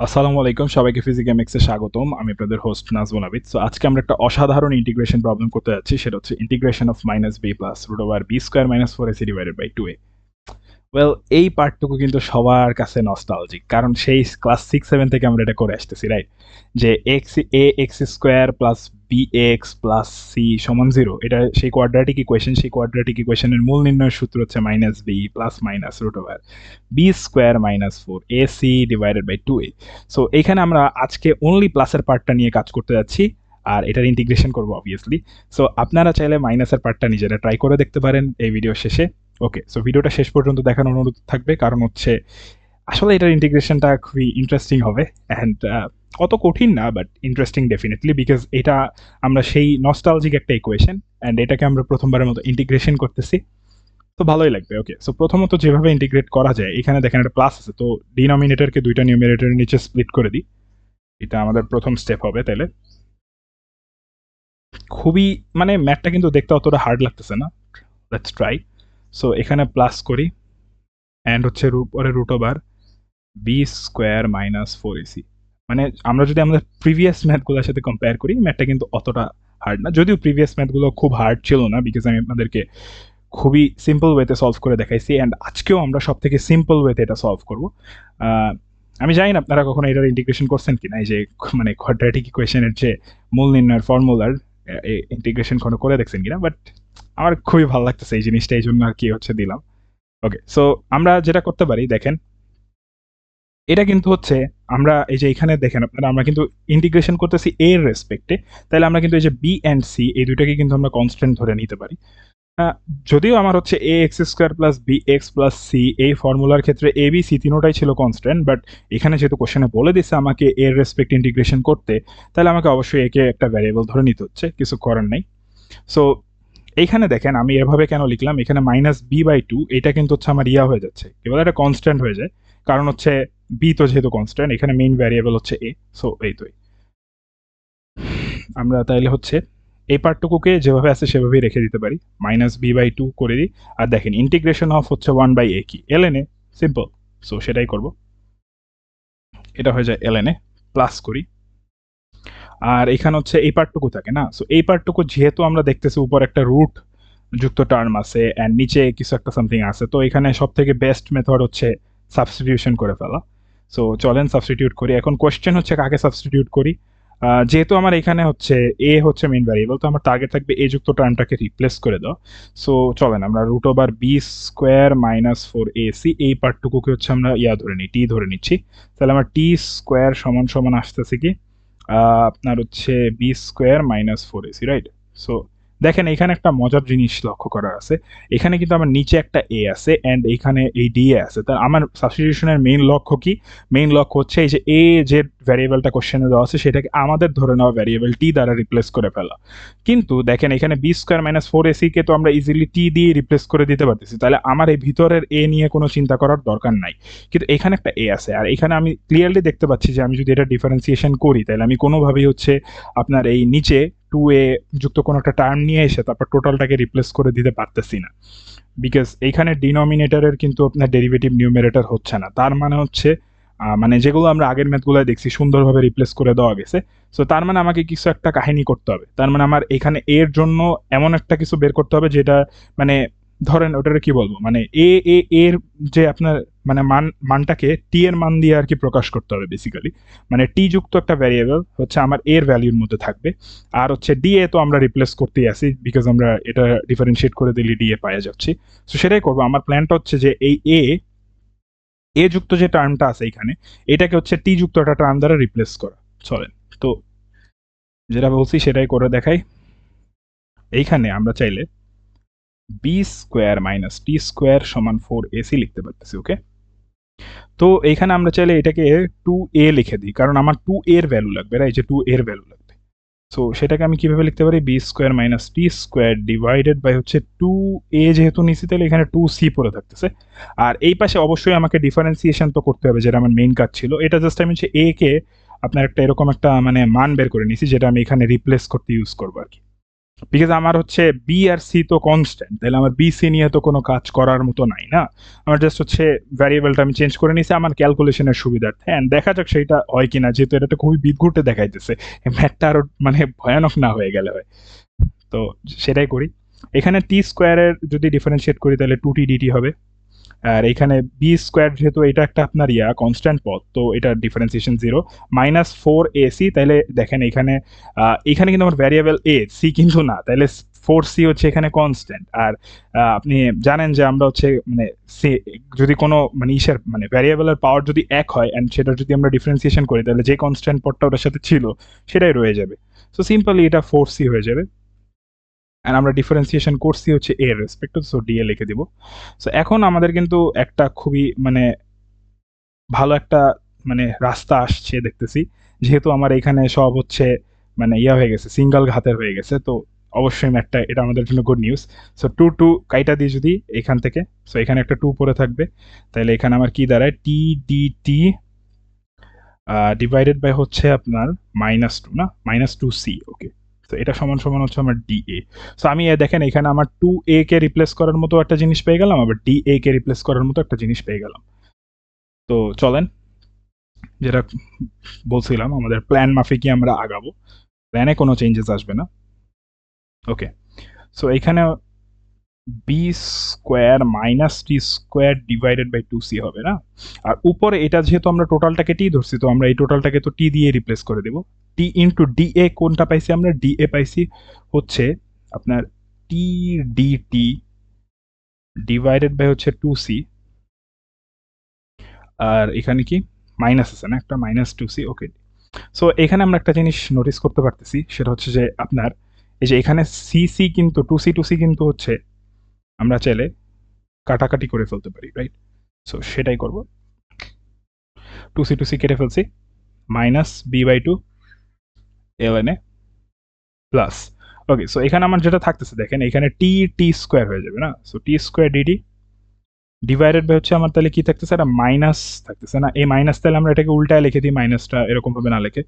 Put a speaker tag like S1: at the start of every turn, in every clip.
S1: আসসালামু আলাইকুম, সবাইকে ফিজিক্যামেক্সে স্বাগতম। আমি আপনাদের হোস্ট নাজমুল আবিদ। সো আজকে আমরা একটা অসাধারণ ইন্টিগ্রেশন প্রবলেম করতে যাচ্ছি, সেটা হচ্ছে integration of minus b plus root over b square minus four ac divided by two a. Well, এই পার্টটুকু কিন্তু সবার কাছে নস্টালজিক, কারণ সেই ক্লাস 6-7 থেকে আমরা এটা করে আসতেছি, রাইট? যে x square plus B x plus c সমান জিরো, এটা সেই কোয়াড্রাটিক ইকুয়েশন। সেই কোয়াড্রাটিক ইকুয়েশনের মূল নির্ণয়ের সূত্র হচ্ছে minus b plus minus root over b square minus four a c divided by two a. So এখানে আমরা আজকে অনলি প্লাসের পার্টটা নিয়ে কাজ করতে যাচ্ছি, আর এটার ইন্টিগ্রেশন করবো অবভিয়াসলি। সো আপনারা চাইলে মাইনাসের পার্টটা নিজেরা ট্রাই করে দেখতে পারেন এই ভিডিও শেষে। ওকে, সো ভিডিওটা শেষ পর্যন্ত দেখানোর অনুরোধ থাকবে, কারণ হচ্ছে আসলে এটার ইন্টিগ্রেশনটা খুবই ইন্টারেস্টিং হবে। অ্যান্ড অত কঠিন না, বাট ইন্টারেস্টিং ডেফিনেটলি, বিকজ এটা আমরা সেই নস্টালজিক একটা ইকুয়েশন, অ্যান্ড এটাকে আমরা প্রথমবারের মতো ইন্টিগ্রেশন করতেছি, তো ভালোই লাগবে। ওকে, সো প্রথমত যেভাবে ইন্টিগ্রেট করা যায়, এখানে দেখেন একটা প্লাস আছে, তো ডিনোমিনেটরকে দুইটা নিউমিনেটরের নিচে স্প্লিট করে দিই। এটা আমাদের প্রথম স্টেপ হবে। তাহলে খুবই মানে ম্যাথটা কিন্তু দেখতে অতটা হার্ড লাগতেছে না। Let's try. সো এখানে প্লাস করি, অ্যান্ড হচ্ছে পরে root over b square minus four ac. মানে আমরা যদি আমাদের প্রিভিয়াস ম্যাথগুলোর সাথে কম্পেয়ার করি, ম্যাথটা কিন্তু অতটা হার্ড না, যদিও প্রিভিয়াস ম্যাথগুলো খুব হার্ড ছিল না, বিকজ আমি আপনাদেরকে খুবই সিম্পল ওয়েতে সলভ করে দেখাইছি, অ্যান্ড আজকেও আমরা সব থেকে সিম্পল ওয়েতে এটা সলভ করব। আমি জানি না আপনারা কখনো এটার ইন্টিগ্রেশন করছেন কিনা, এই যে মানে কোয়াড্রেটিক ইকুয়েশনের যে মূল নির্ণয়ের ফর্মুলার ইন্টিগ্রেশন করে দেখছেন কিনা, বাট আমার খুবই ভালো লাগতেছে এই জিনিসটা, এই জন্য আর কি হচ্ছে দিলাম। ওকে, সো আমরা যেটা করতে পারি, দেখেন এটা কিন্তু হচ্ছে আমরা এই যে এখানে দেখেন আপনারা, আমরা কিন্তু ইন্টিগ্রেশন করতেছি এ এর রেসপেক্টে, তাহলে আমরা কিন্তু এই যে বি অ্যান্ড সি এই দুইটাকে কিন্তু আমরা কনস্ট্যান্ট ধরে নিতে পারি। যদিও আমার হচ্ছে A x square plus B x plus C এই ফর্মুলার ক্ষেত্রে এ বি সি তিনোটাই ছিল কনস্ট্যান্ট, বাট এখানে যেহেতু কোশ্চেনে বলে দিচ্ছে আমাকে এর রেসপেক্ট ইন্টিগ্রেশন করতে, তাহলে আমাকে অবশ্যই একে একটা ভ্যারিয়েবল ধরে নিতে হচ্ছে, কিছু করার নেই। সো এইখানে দেখেন আমি এভাবে কেন লিখলাম, এখানে মাইনাস বি বাই টু, এটা কিন্তু হচ্ছে আমার ইয়া হয়ে যাচ্ছে, কেবল একটা কনস্ট্যান্ট হয়ে যায়, কারণ হচ্ছে বি তো যেহেতু কনস্ট্যান্ট, এখানে মেইন ভ্যারিয়েবল হচ্ছে এ। সো এই তো আমরা তাইলে হচ্ছে এই পার্টটুকুকে যেভাবে আছে সেভাবেই রেখে দিতে পারি, মাইনাস বি বাই টু করে দিই। আর দেখেন ইন্টিগ্রেশন অফ হচ্ছে ওয়ান বাই এ কি L N A, simple. So সেটাই করব, এটা হয়ে যায় এল এন এ, প্লাস করি। আর এখানে হচ্ছে এই পার্টটুকু থাকে না, সো এই পার্টটুকু যেহেতু আমরা দেখতেছি উপর একটা রুট যুক্ত টার্ম আছে অ্যান্ড নিচে কিছু একটা সামথিং আছে, তো এখানে সব থেকে বেস্ট মেথড হচ্ছে সাবস্টিটিউশন করে ফেলা। সো চলেন সাবস্টিটিউট করি। এখন কোয়েশ্চেন হচ্ছে কাকে সাবস্টিটিউট করি। যেহেতু আমার এখানে হচ্ছে এ হচ্ছে মেইন ভ্যারিয়েবল, তো আমার টার্গেট থাকবে এ যুক্ত টার্মটাকে রিপ্লেস করে দাও। সো চলেন আমরা root over b square minus four a c এই পার্টটুকুকে হচ্ছে আমরা ইয়া ধরে নিই, টি ধরে নিচ্ছি। তাহলে আমার টি স্কোয়ার সমান সমান আসতেছে কি, আপনার হচ্ছে b square minus four ac, right? So দেখেন এখানে একটা মজার জিনিস লক্ষ্য করার আছে, এখানে কিন্তু আমার নিচে একটা এ আছে অ্যান্ড এখানে এই ডি এ আছে। তা আমার সাবস্টিটিউশনের মেইন লক্ষ্য কি? মেইন লক্ষ্য হচ্ছে এই যে এ যে ভ্যারিয়েবলটা কোশ্চেনে দেওয়া আছে সেটাকে আমাদের ধরে নেওয়া ভ্যারিয়েবল টি দ্বারা রিপ্লেস করে ফেলা। কিন্তু দেখেন এখানে B square minus four AC কে তো আমরা ইজিলি টি দিয়ে রিপ্লেস করে দিতে পারতেছি, তাহলে আমার এই ভিতরের এ নিয়ে কোনো চিন্তা করার দরকার নাই। কিন্তু এখানে একটা এ আছে, আর এখানে আমি ক্লিয়ারলি দেখতে পাচ্ছি যে আমি যদি এটা ডিফারেন্সিয়েশন করি, তাহলে আমি কোনোভাবেই হচ্ছে আপনার এই নিচে টু এ যুক্ত কোনো একটা টার্ম নিয়ে এসে তারপর টোটালটাকে রিপ্লেস করে দিতে পারতেছি না, বিকজ এইখানে ডিনোমিনেটরের কিন্তু আপনার ডেরিভেটিভ নিউমেরেটর হচ্ছে না। তার মানে হচ্ছে মানে যেগুলো আমরা আগের ম্যাথগুলো দেখছি সুন্দরভাবে রিপ্লেস করে দেওয়া গেছে। সো তার মানে আমাকে কিছু একটা কাহিনী করতে হবে, তার মানে আমার এখানে এর জন্য এমন একটা কিছু বের করতে হবে যেটা মানে ধরেন ওটারে কি বলবো, মানে এ এ এর যে আপনার মানে মানটাকে টি এর মান দিয়ে আর কি প্রকাশ করতে হবে বেসিক্যালি। মানে টি যুক্ত একটা ভ্যারিয়েবল হচ্ছে আমার এর ভ্যালুর মধ্যে থাকবে, আর হচ্ছে ডিএ তো আমরা রিপ্লেস করতেই আসি, বিকজ আমরা এটা ডিফারেন্সিয়েট করে দিলে ডিএ পাওয়া যাচ্ছি। সো সেটাই করবো। আমার প্ল্যানটা হচ্ছে যে এই এ এ যুক্ত যে টার্মটা আছে এখানে, এটাকে হচ্ছে টি যুক্ত একটা টার্ম দ্বারা রিপ্লেস করা। চলেন তো যেটা বলছি সেটাই করে দেখাই। এইখানে আমরা চাইলে B square minus t square সমান ফোর এসি লিখতে পারতেছি। ওকে, তো এইখানে আমরা চাইলে এটাকে টু এ লিখে দিই, কারণ আমার টু এর ভ্যালু লাগবে, এই যে টু এর ভ্যালু লাগবে। সো সেটাকে আমি কিভাবে লিখতে পারি, b square minus t square divided by হচ্ছে টু এ, যেহেতু নিচে তাহলে এখানে টু সি পড়ে থাকতেছে। আর এই পাশে অবশ্যই আমাকে ডিফারেন্সিয়েশন তো করতে হবে, যেটা আমার মেইন কাজ ছিল। এটা জাস্ট আমি হচ্ছে এ কে আপনার একটা এরকম একটা মানে মান বের করে নিছি, যেটা আমি এখানে রিপ্লেস করতে ইউজ করবো আর কি। বিকজ আমার হচ্ছে বি আর সি তো কনস্ট্যান্ট, তাহলে আমার বি সি নিয়ে তো কোনো কাজ করার মতো নাই না। আমার জাস্ট হচ্ছে ভ্যারিয়েবলটা আমি চেঞ্জ করে নিয়েছি আমার ক্যালকুলেশনের সুবিধার্থে, অ্যান্ড দেখা যাক সেটা হয় কিনা, যেহেতু এটা তো খুবই বিদঘুটে দেখাইতেছে, ম্যাথটা আরো মানে ভয়ানক না হয়ে গেলে হয়। তো সেটাই করি। এখানে টি স্কোয়ারের যদি ডিফারেন্সিয়েট করি তাহলে 2t dt হবে। আর এখানে বি স্কোয়ার যেহেতু এটা একটা আপনার কনস্ট্যান্ট পদ, তো এটা ডিফারেন্সিয়েশন 0 -4ac। তাইলে দেখেন এখানে এখানে কিন্তু আমার ভ্যারিয়েবল এ, সি কিন্তু না, তাইলে 4c হচ্ছে এখানে কনস্ট্যান্ট। আর আপনি জানেন যে আমরা হচ্ছে মানে সে যদি কোনো মানে মানে ভ্যারিয়েবলের পাওয়ার যদি 1 হয় অ্যান্ড সেটা যদি আমরা ডিফারেন্সিয়েশন করি তাহলে যে কনস্ট্যান্ট পদটা ওটার সাথে ছিল সেটাই রয়ে যাবে। সো সিম্পলি এটা 4c হয়ে যাবে। অ্যান্ড আমরা ডিফারেন্সিয়েশন করছি হচ্ছে এর রেসপেক্টে, সো ডি এ লিখে দিব। সো এখন আমাদের কিন্তু একটা খুবই মানে ভালো একটা মানে রাস্তা আসছে দেখতেছি, যেহেতু আমার এখানে সব হচ্ছে মানে হয়ে গেছে, সিঙ্গেল ঘাতের হয়ে গেছে, তো অবশ্যই ম্যাথটা এটা আমাদের জন্য good news. So two two কাইটা দিই যদি এখান থেকে, সো এখানে একটা 2 পরে থাকবে, তাহলে এখানে আমার কি দাঁড়ায় t d t divided by হচ্ছে আপনার -2 না -2c। ওকে, তো এটা সমান সমান হচ্ছে আমার ডি এ। সো আমি দেখেন এখানে আমার 2a কে রিপ্লেস করার মতো একটা জিনিস পেয়ে গেলাম, আবার ডি এ কে রিপ্লেস করার মতো একটা জিনিস পেয়ে গেলাম। তো চলেন, যেটা বলছিলাম আমাদের প্ল্যান মাফিকই আমরা আগাবো, প্ল্যানে কোনো চেঞ্জেস আসবে না। ওকে, সো এখানে B square minus t square divided by 2c হবে না। আর উপরে এটা যেহেতু আমরা টোটালটাকে টি ধরছি, তো আমরা এই টোটালটাকে তো টি দিয়ে রিপ্লেস করে দেব। টি ইন্টু ডি এ কোনটা পাইছি আমরা, ডি এ পাইছি হচ্ছে আপনার t d t divided by হচ্ছে 2c। আর এখানে কি মাইনাস আছে না, একটা -2c। ওকে, সো এখানে আমরা একটা জিনিস নোটিস করতে পারতেছি, সেটা হচ্ছে যে আপনার এই যে এখানে সি সি কিন্তু 2c কিন্তু হচ্ছে আমরা চাইলে কাটাকাটি করে ফেলতে পারি, রাইট? সো সেটাই করব, 2c কেটে ফেলছি, -b/2 ln a plus. Okay, so এখানে আমার যেটা থাকতেছে দেখেন এখানে টি স্কোয়ার হয়ে যাবে না, so t square dd divided by হচ্ছে আমার তাহলে কি থাকতেছে, একটা মাইনাস থাকতেছে না, এই মাইনাস তাহলে আমরা এটাকে উল্টায় লিখে দিই, মাইনাসটা এরকম ভাবে না লিখে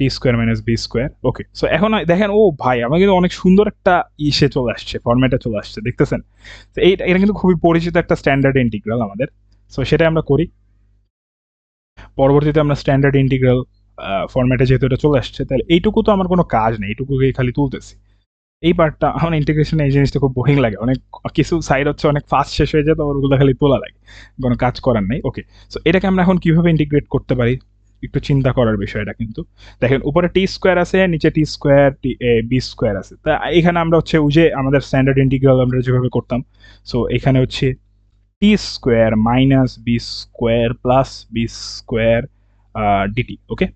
S1: টি স্কোয়ার মাইনাস বি স্কোয়ার। ওকে, সো এখন দেখেন ও ভাই আমার কিন্তু অনেক সুন্দর একটা ইসে চলে আসছে, ফরম্যাটে চলে আসছে, দেখতেছেন? তো এটা কিন্তু খুবই পরিচিত একটা স্ট্যান্ডার্ড ইন্টিগ্রাল আমাদের। সো সেটা আমরা করি, পরবর্তীতে আমরা স্ট্যান্ডার্ড ইন্টিগ্রাল ফরম্যাটে যেহেতু এটা চলে আসছে, তাহলে এইটুকু তো আমার কোনো কাজ নেই, এইটুকুকে খালি তুলতেছি। এই পার্টটা আমার ইন্টিগ্রেশনে এই জিনিসটা খুব বোরিং লাগে, অনেক কিছু সাইড হচ্ছে অনেক ফাস্ট শেষ হয়ে যায়, তো ওগুলো খালি তোলা লাগে, কোনো কাজ করার নেই। ওকে, সো এটাকে আমরা এখন কিভাবে ইন্টিগ্রেট করতে পারি একটু চিন্তা করার বিষয় এটা কিন্তু। দেখেন উপরে টি স্কোয়ার আছে, নিচে টি স্কোয়ার বি স্কোয়ার আছে, তা এখানে আমরা হচ্ছে ওই যে আমাদের স্ট্যান্ডার্ড ইন্টিগ্রাল আমরা যেভাবে করতাম, সো এখানে হচ্ছে T square minus B square plus B square DT. Okay,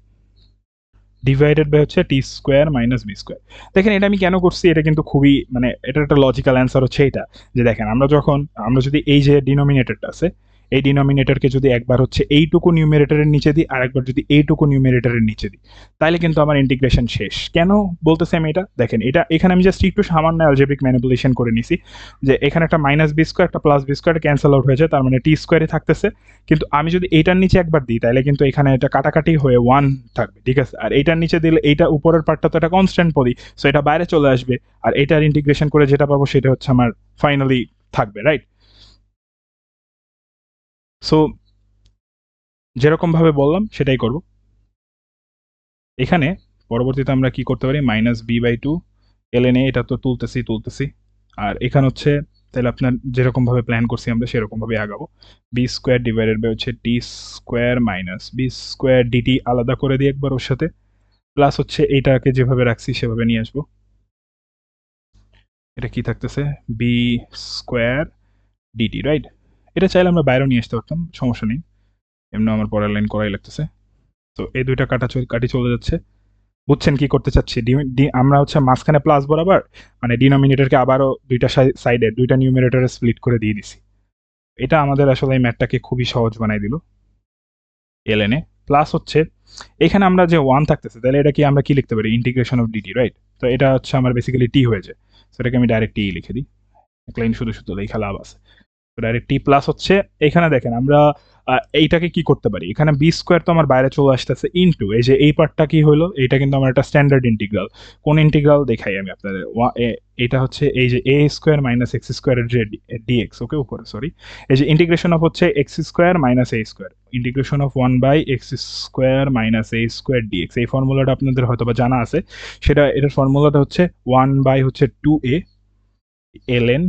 S1: divided by হচ্ছে T square minus B square. দেখেন এটা আমি কেন করছি, এটা কিন্তু খুবই মানে এটার একটা লজিক্যাল অ্যান্সার হচ্ছে এটা, যে দেখেন আমরা যদি এই যে ডিনোমিনেটরটা আছে, এই ডিনোমিনেটরকে যদি একবার হচ্ছে এইটুকু নিউমেরেটরের নিচে দিই আর একবার যদি এইটুকু নিউমেরেটরের নিচে দিই, তাহলে কিন্তু আমার ইন্টিগ্রেশন শেষ। কেন বলতেছি আমি এটা, দেখেন এটা এখানে আমি জাস্ট একটু সামান্য অ্যালজেব্রিক ম্যানিপুলেশন করে নিছি, যে এখানে একটা মাইনাস বি স্কোয়ার একটা plus B square cancel out হয়ে যায়, তার মানে টি স্কোয়ারই থাকতেছে। কিন্তু আমি যদি এইটার নিচে একবার দিই তাহলে কিন্তু এখানে এটা কাটাকাটি হয়ে 1 থাকবে, ঠিক আছে? আর এইটার নিচে দিলে এইটা উপরের পার্টটা তো একটা কনস্ট্যান্ট পদই, সো এটা বাইরে চলে আসবে, আর এইটার ইন্টিগ্রেশন করে যেটা পাবো সেটা হচ্ছে আমার ফাইনালি থাকবে, রাইট? সো যেরকম ভাবে বললাম সেটাই করব। এখানে পরবর্তীতে আমরা কি করতে পারি, -b/2 ln a, এটা তো তুলতেছি। আর এখানে হচ্ছে তাহলে আপনার যেরকম ভাবে প্ল্যান করছি আমরা সেরকম ভাবে আগাবো। বি স্কোয়ার ডিভাইডেড বাই হচ্ছে T square minus B square DT আলাদা করে দিই একবার ওর সাথে, প্লাস হচ্ছে এইটাকে যেভাবে রাখছি সেভাবে নিয়ে আসবো। এটা কি থাকতেছে, বি স্কোয়ার ডিটি, রাইট? এটা চাইলে আমরা বাইরেও নিয়ে আসতে পারতাম, সমস্যা নেই, এমনি আমার পরের লাইন করাই লাগতেছে। তো এই দুইটা কাটি চলে যাচ্ছে। বুঝছেন কি করতে চাচ্ছি, আমরা হচ্ছে মাঝখানে প্লাস বরাবর মানে ডিনোমিনেটরকে আবারও দুইটা সাইডে দুইটা নিউমিনেটরে স্প্লিট করে দিয়ে দিছি। এটা আমাদের আসলে এই ম্যাথটাকে খুবই সহজ বানাই দিল। ln a প্লাস হচ্ছে এখানে আমরা যে 1 থাকতেছে, তাহলে এটা কি আমরা কি লিখতে পারি, ইন্টিগ্রেশন অফ ডিটি, রাইট? তো এটা হচ্ছে আমার বেসিক্যালি টি হয়ে যায়, সো এটাকে আমি ডাইরেক্ট টি লিখে দিই, এক লাইন শুধু লেখা লাভ আছে। তো ডাইরেক্ট টি প্লাস হচ্ছে এখানে দেখেন আমরা এইটাকে কি করতে পারি, এখানে বি স্কোয়ার তো আমার বাইরে চলে আসতেছে, ইনটু এই যে এই পার্টটা কি হলো, এটা কিন্তু আমার একটা স্ট্যান্ডার্ড ইন্টিগ্রাল। কোন ইন্টিগ্রাল দেখাই আমি আপনাদের, এটা হচ্ছে এই যে এ স্কোয়ার মাইনাস এক্স স্কোয়ারের যে ডিএক্স, ওকে উপরে সরি, এই যে ইন্টিগ্রেশন অফ হচ্ছে x square minus a square, integration of 1/x square minus a square dx. এই ফর্মুলাটা আপনাদের হয়তো বা জানা আছে, সেটা এটার ফর্মুলাটা হচ্ছে 1/2a ln,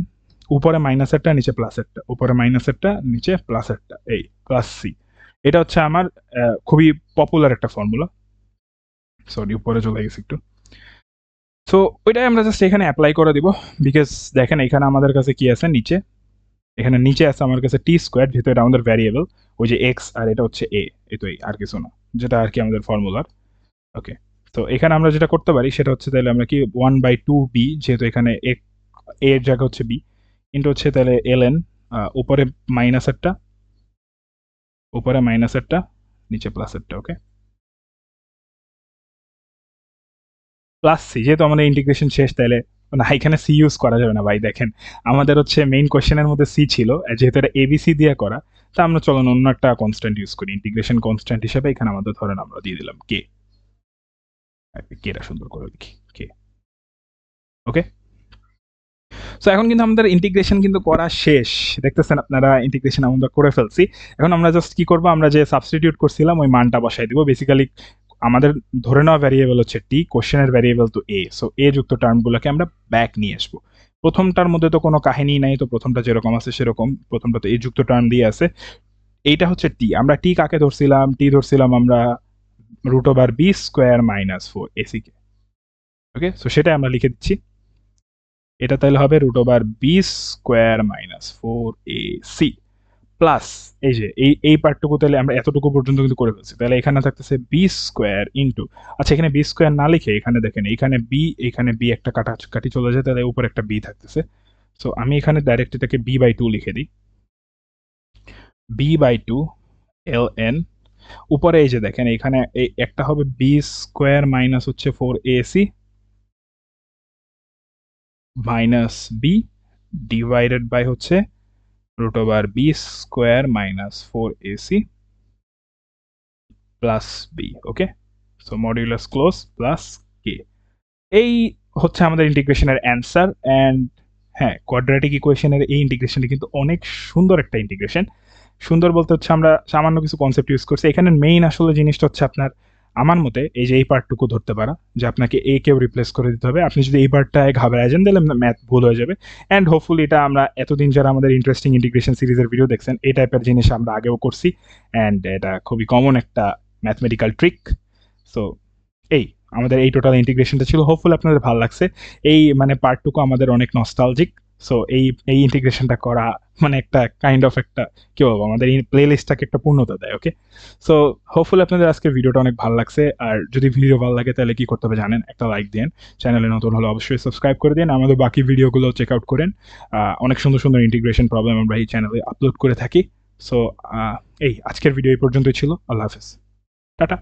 S1: উপরে মাইনাসেরটা নিচে প্লাসেরটা, উপরে মাইনাসেরটা নিচে প্লাসেরটা, এই প্লাস সি। এটা হচ্ছে আমার খুবই পপুলার একটা ফর্মুলা, সরি উপরে চলে গেছে একটু। সো ওইটাই আমরা জাস্ট এখানে অ্যাপ্লাই করে দিব, বিকজ দেখেন এখানে আমাদের কাছে কি আছে নিচে, এখানে নিচে আছে আমার কাছে টি স্কোয়ার, যেহেতু এটা আমাদের ভ্যারিয়েবল, ওই যে এক্স আর এটা হচ্ছে এ, এই তো এই আর কিছু না, যেটা আর কি আমাদের ফর্মুলার। ওকে, তো এখানে আমরা যেটা করতে পারি সেটা হচ্ছে তাহলে আমরা কি 1/2b, যেহেতু এখানে এ এর জায়গা হচ্ছে বি, ইন্টু হচ্ছে তাহলে ln, উপরে মাইনাসেরটা, উপরে মাইনাসেরটা নিচে প্লাসেরটা, ওকে, প্লাস সি। যেহেতু আমাদের ইন্টিগ্রেশন শেষ, তাহলে না এখানে সি ইউজ করা যাবে না ভাই, দেখেন আমাদের হচ্ছে মেইন কোয়েশ্চেনের মধ্যে সি ছিল, যেহেতু এটা এবিসি দিয়ে করা, তা আমরা চলুন অন্য একটা কনস্ট্যান্ট ইউজ করি ইন্টিগ্রেশন কনস্ট্যান্ট হিসেবে। এখানে আমাদের ধরেন আমরা দিয়ে দিলাম কে, কেটা সুন্দর করে লিখি কে, ওকে। সো এখন কিন্তু আমাদের ইন্টিগ্রেশন কিন্তু করা শেষ, দেখতেছেন আপনারা ইন্টিগ্রেশন আমরা করে ফেলছি। এখন আমরা জাস্ট কি করব, আমরা যে সাবস্টিটিউট করছিলাম ওই মানটা বসাই দিব। বেসিক্যালি আমাদের ধরে নেওয়া ভ্যারিয়েবল হচ্ছে টি, কোশ্চেনের ভ্যারিয়েবল তো এ, সো এ যুক্ত টার্মগুলোকে আমরা ব্যাক নিয়ে আসবো। প্রথমটার মধ্যে তো কোনো কাহিনী নাই, তো প্রথমটা যেরকম আছে সেরকম, প্রথমটা তো এ যুক্ত টার্ম দিয়ে আছে। এইটা হচ্ছে টি, আমরা টি কাকে ধরছিলাম, টি ধরছিলাম আমরা √b² - 4ac কে, ওকে। সো সেটা আমরা লিখে দিচ্ছি, এটা তাহলে হবে √b² - 4ac প্লাস এই যে এই পার্টটুকু, তাহলে আমরা এতটুকু পর্যন্ত কিন্তু করে ফেলছি, তাহলে এখানে থাকতেছে b² ইন্টু, আচ্ছা এখানে b² না লিখে এখানে দেখেন এখানে বি একটা কাটাকাটি চলে যায়, তাহলে উপরে একটা বি থাকতেছে। সো আমি এখানে ডাইরেক্ট এটাকে b/2 লিখে দিই, b/2 ln, উপরে এই যে দেখেন এখানে এই একটা হবে b² মাইনাস হচ্ছে 4ac minus B divided by হচ্ছে √b² - 4ac প্লাস বি, ওকে। সো মডিউলাস ক্লোজ প্লাস কে, এই হচ্ছে আমাদের ইন্টিগ্রেশনের অ্যান্সার। অ্যান্ড হ্যাঁ, কোয়াড্রেটিক ইকুয়েশনের এই ইন্টিগ্রেশনটা কিন্তু অনেক সুন্দর একটা ইন্টিগ্রেশন। সুন্দর বলতে হচ্ছে আমরা সামান্য কিছু কনসেপ্ট ইউজ করছি এখানে। মেইন আসলে জিনিসটা হচ্ছে আপনার, আমার মতে এই যে এই পার্টটুকু ধরতে পারা, যে আপনাকে এ কেও রিপ্লেস করে দিতে হবে। আপনি যদি এই পার্টটায় ঘাবড়ায় যান তাহলে ম্যাথ ভুল হয়ে যাবে। অ্যান্ড হোপফুলি এটা আমরা এতদিন যারা আমাদের ইন্টারেস্টিং ইন্টিগ্রেশন সিরিজের ভিডিও দেখছেন, এই টাইপের জিনিস আমরা আগেও করছি, অ্যান্ড এটা খুবই কমন একটা ম্যাথমেটিক্যাল ট্রিক। সো এই আমাদের এই টোটাল ইন্টিগ্রেশনটা ছিল, হোপফুলি আপনাদের ভালো লাগছে। এই মানে পার্টটুকু আমাদের অনেক নস্টালজিক। সো এই ইন্টিগ্রেশনটা করা মানে একটা কাইন্ড অফ একটা কি বলবো, আমাদের এই প্লে লিস্টটাকে একটা পূর্ণতা দেয়, ওকে। সো হোপফুলি আপনাদের আজকের ভিডিওটা অনেক ভালো লাগছে। আর যদি ভিডিও ভালো লাগে তাহলে কি করতে হবে জানেন, একটা লাইক দিন, চ্যানেলে নতুন হলে অবশ্যই সাবস্ক্রাইব করে দিন, আমাদের বাকি ভিডিওগুলো চেক আউট করেন। অনেক সুন্দর সুন্দর ইন্টিগ্রেশন প্রবলেম আমরা এই চ্যানেলে আপলোড করে থাকি। সো এই আজকের ভিডিও এই পর্যন্তই ছিল, আল্লাহ হাফেজ, টাটা।